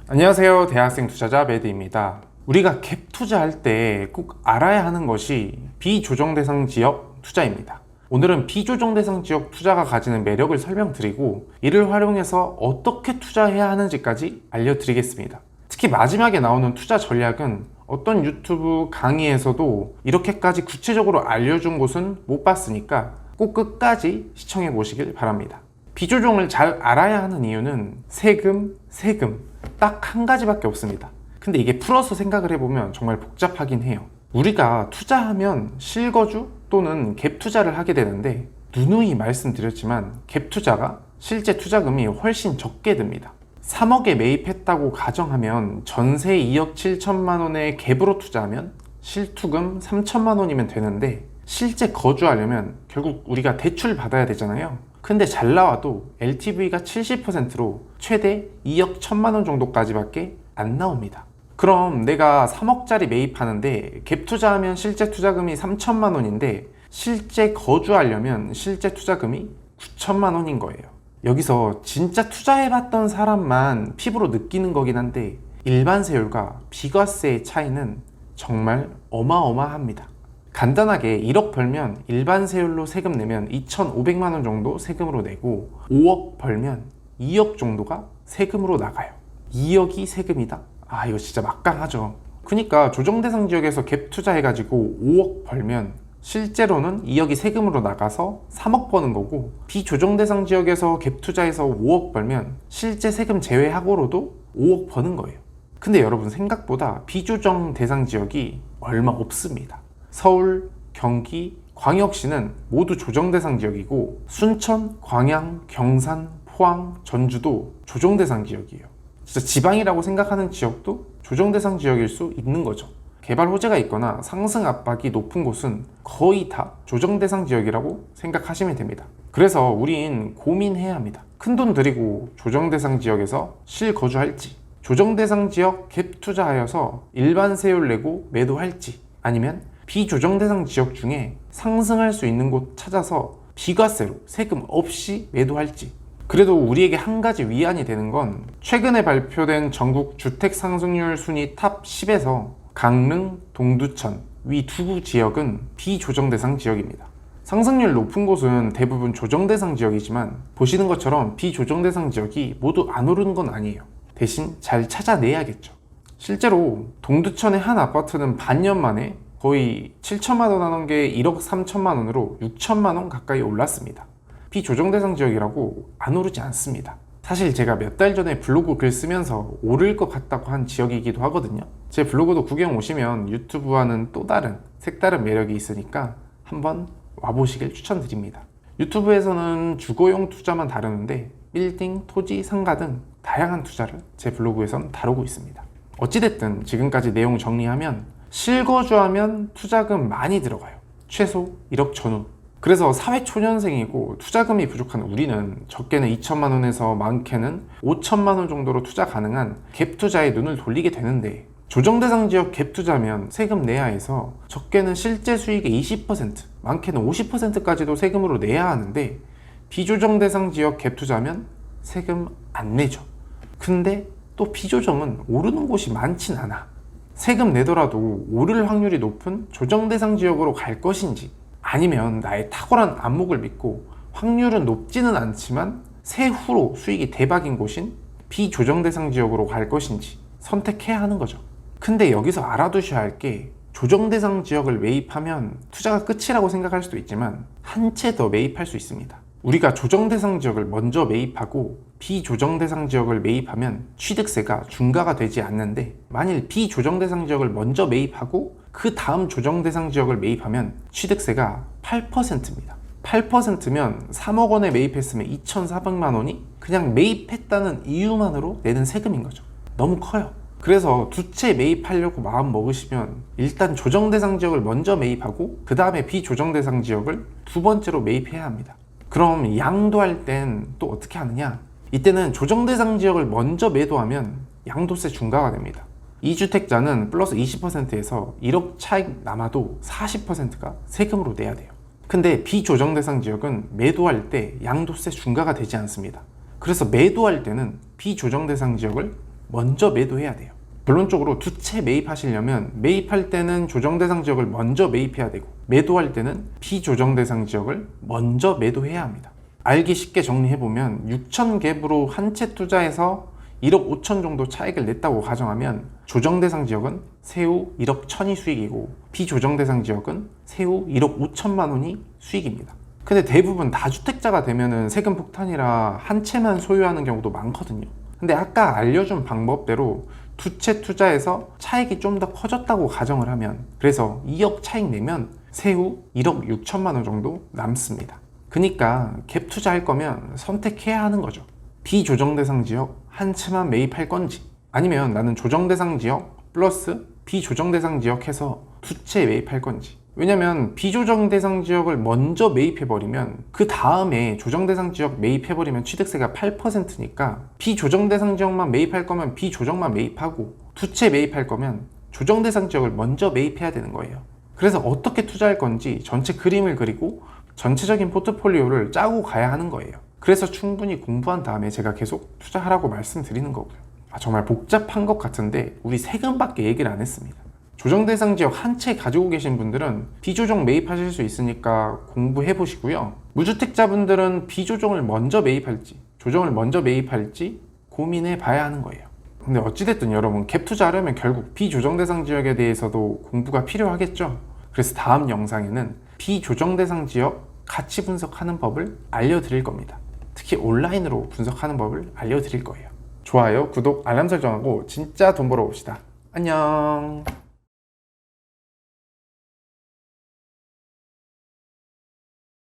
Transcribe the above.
안녕하세요. 대학생 투자자 매드입니다. 우리가 갭 투자할 때 꼭 알아야 하는 것이 비조정 대상 지역 투자입니다. 오늘은 비조정 대상 지역 투자가 가지는 매력을 설명드리고 이를 활용해서 어떻게 투자해야 하는지까지 알려드리겠습니다. 특히 마지막에 나오는 투자 전략은 어떤 유튜브 강의에서도 이렇게까지 구체적으로 알려준 곳은 못 봤으니까 꼭 끝까지 시청해 보시길 바랍니다. 비조정을 잘 알아야 하는 이유는 세금 딱 한 가지밖에 없습니다. 근데 이게 풀어서 생각을 해보면 정말 복잡하긴 해요. 우리가 투자하면 실거주 또는 갭 투자를 하게 되는데 누누이 말씀드렸지만 갭 투자가 실제 투자금이 훨씬 적게 듭니다. 3억에 매입했다고 가정하면 전세 2억 7천만 원의 갭으로 투자하면 실투금 3천만 원이면 되는데 실제 거주하려면 결국 우리가 대출 받아야 되잖아요. 근데 잘 나와도 LTV가 70%로 최대 2억 1천만 원 정도까지밖에 안 나옵니다. 그럼 내가 3억짜리 매입하는데 갭 투자하면 실제 투자금이 3천만 원인데 실제 거주하려면 실제 투자금이 9천만 원인 거예요. 여기서 진짜 투자해봤던 사람만 피부로 느끼는 거긴 한데 일반 세율과 비과세의 차이는 정말 어마어마합니다. 간단하게 1억 벌면 일반 세율로 세금 내면 2,500만 원 정도 세금으로 내고 5억 벌면 2억 정도가 세금으로 나가요. 2억이 세금이다? 아, 이거 진짜 막강하죠. 그러니까 조정대상 지역에서 갭 투자해가지고 5억 벌면 실제로는 2억이 세금으로 나가서 3억 버는 거고, 비조정대상 지역에서 갭 투자해서 5억 벌면 실제 세금 제외하고로도 5억 버는 거예요. 근데 여러분, 생각보다 비조정 대상 지역이 얼마 없습니다. 서울, 경기, 광역시는 모두 조정대상 지역이고 순천, 광양, 경산, 포항, 전주도 조정대상 지역이에요. 진짜 지방이라고 생각하는 지역도 조정대상 지역일 수 있는 거죠. 개발 호재가 있거나 상승 압박이 높은 곳은 거의 다 조정대상 지역이라고 생각하시면 됩니다. 그래서 우린 고민해야 합니다. 큰돈 들이고 조정대상 지역에서 실거주할지, 조정대상 지역 갭 투자하여서 일반 세율 내고 매도할지, 아니면 비조정대상 지역 중에 상승할 수 있는 곳 찾아서 비과세로 세금 없이 매도할지. 그래도 우리에게 한 가지 위안이 되는 건 최근에 발표된 전국 주택 상승률 순위 탑 10에서 강릉, 동두천 위 두 지역은 비조정대상 지역입니다. 상승률 높은 곳은 대부분 조정대상 지역이지만 보시는 것처럼 비조정대상 지역이 모두 안 오르는 건 아니에요. 대신 잘 찾아내야겠죠. 실제로 동두천의 한 아파트는 반년 만에 거의 7천만 원 하는 게 1억 3천만 원으로 6천만 원 가까이 올랐습니다. 비조정대상 지역이라고 안 오르지 않습니다. 사실 제가 몇 달 전에 블로그 글 쓰면서 오를 것 같다고 한 지역이기도 하거든요. 제 블로그도 구경 오시면 유튜브와는 또 다른 색다른 매력이 있으니까 한번 와보시길 추천드립니다. 유튜브에서는 주거용 투자만 다루는데 빌딩, 토지, 상가 등 다양한 투자를 제 블로그에선 다루고 있습니다. 어찌됐든 지금까지 내용 정리하면 실거주하면 투자금 많이 들어가요. 최소 1억 전후. 그래서 사회초년생이고 투자금이 부족한 우리는 적게는 2천만 원에서 많게는 5천만 원 정도로 투자 가능한 갭 투자에 눈을 돌리게 되는데, 조정대상 지역 갭 투자면 세금 내야 해서 적게는 실제 수익의 20%, 많게는 50%까지도 세금으로 내야 하는데 비조정대상 지역 갭 투자면 세금 안 내죠. 근데 또 비조정은 오르는 곳이 많진 않아. 세금 내더라도 오를 확률이 높은 조정대상 지역으로 갈 것인지, 아니면 나의 탁월한 안목을 믿고 확률은 높지는 않지만 세후로 수익이 대박인 곳인 비조정대상 지역으로 갈 것인지 선택해야 하는 거죠. 근데 여기서 알아두셔야 할 게, 조정대상 지역을 매입하면 투자가 끝이라고 생각할 수도 있지만 한 채 더 매입할 수 있습니다. 우리가 조정대상 지역을 먼저 매입하고 비조정대상 지역을 매입하면 취득세가 중과가 되지 않는데, 만일 비조정대상 지역을 먼저 매입하고 그 다음 조정대상 지역을 매입하면 취득세가 8%입니다. 8%면 3억 원에 매입했으면 2,400만 원이 그냥 매입했다는 이유만으로 내는 세금인 거죠. 너무 커요. 그래서 두 채 매입하려고 마음 먹으시면 일단 조정대상 지역을 먼저 매입하고 그 다음에 비조정대상 지역을 두 번째로 매입해야 합니다. 그럼 양도할 땐 또 어떻게 하느냐? 이때는 조정대상 지역을 먼저 매도하면 양도세 중과가 됩니다. 2주택자는 플러스 20%에서 1억 차익 남아도 40%가 세금으로 내야 돼요. 근데 비조정대상 지역은 매도할 때 양도세 중과가 되지 않습니다. 그래서 매도할 때는 비조정대상 지역을 먼저 매도해야 돼요. 결론적으로 두 채 매입하시려면 매입할 때는 조정 대상 지역을 먼저 매입해야 되고 매도할 때는 비조정 대상 지역을 먼저 매도해야 합니다. 알기 쉽게 정리해보면 6천 갭으로 한 채 투자해서 1억 5천 정도 차익을 냈다고 가정하면 조정 대상 지역은 세후 1억 1천이 수익이고 비조정 대상 지역은 세후 1억 5천만 원이 수익입니다. 근데 대부분 다주택자가 되면은 세금 폭탄이라 한 채만 소유하는 경우도 많거든요. 근데 아까 알려준 방법대로 두 채 투자해서 차익이 좀 더 커졌다고 가정을 하면, 그래서 2억 차익 내면 세후 1억 6천만 원 정도 남습니다. 그러니까 갭 투자할 거면 선택해야 하는 거죠. 비조정 대상 지역 한 채만 매입할 건지, 아니면 나는 조정 대상 지역 플러스 비조정 대상 지역 해서 두 채 매입할 건지. 왜냐면 비조정 대상 지역을 먼저 매입해버리면 그 다음에 조정 대상 지역 매입해버리면 취득세가 8%니까 비조정 대상 지역만 매입할 거면 비조정만 매입하고 두 채 매입할 거면 조정 대상 지역을 먼저 매입해야 되는 거예요. 그래서 어떻게 투자할 건지 전체 그림을 그리고 전체적인 포트폴리오를 짜고 가야 하는 거예요. 그래서 충분히 공부한 다음에 제가 계속 투자하라고 말씀드리는 거고요. 정말 복잡한 것 같은데 우리 세금밖에 얘기를 안 했습니다. 조정 대상 지역 한 채 가지고 계신 분들은 비조정 매입하실 수 있으니까 공부해 보시고요. 무주택자분들은 비조정을 먼저 매입할지 조정을 먼저 매입할지 고민해 봐야 하는 거예요. 근데 어찌됐든 여러분, 갭 투자하려면 결국 비조정 대상 지역에 대해서도 공부가 필요하겠죠. 그래서 다음 영상에는 비조정 대상 지역 가치 분석하는 법을 알려드릴 겁니다. 특히 온라인으로 분석하는 법을 알려드릴 거예요. 좋아요, 구독, 알람 설정하고 진짜 돈 벌어 봅시다. 안녕.